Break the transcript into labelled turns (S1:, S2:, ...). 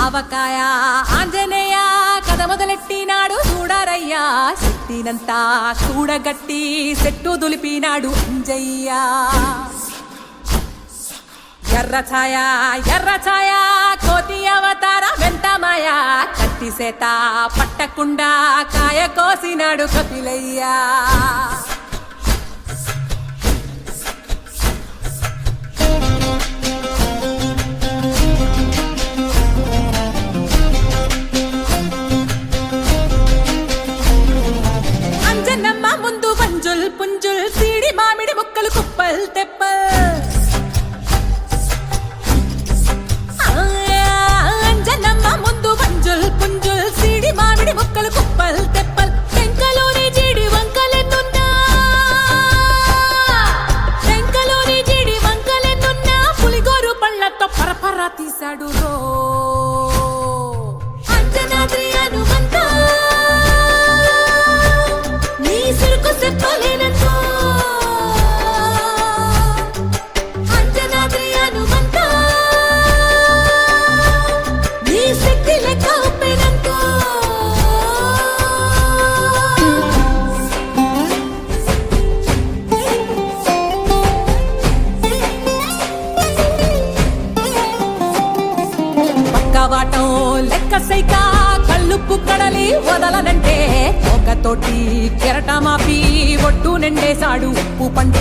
S1: ఆవకాయ ఆంజనేయ కథ మొదలెట్టినాడు చూడారయ్యా శక్తినంతా చూడగట్టి చెట్టు దులిపినాడు అంజయ్య ఎర్ర ఛాయ కోతి అవతార వెంటమాయ కత్తి సేత పట్టకుండా కాయ కోసినాడు కపిలయ్యా అంజనమ్మ ముందు వంజుల్ పుంజుల్ సీడి మామిడి ముక్కలు కుప్పల్ తెప్పల్ అంజనమ్మ ముందు వంజుల్ పుంజుల్ సీడి మామిడి ముక్కలు కుప్పల్ తెప్పల్ టెంకలోని జీడి వంకలెన్నున్నా పులిగోరు పళ్ళతో పరపర తీశాడు రో అంజనాద్రి హనుమంత నీ సురుకు చెప్పలేనంతో అంజనాద్రి హనుమంత నీ శక్తి లెక్క ఉప్పెనంతో పక్కవాటం లెక్క సైక కళ్ళుప్పు కడలి వదలనంటే ఒకతోటి కెరటమాపి ఒడ్డు నిండేశాడు ఉప్పు పంట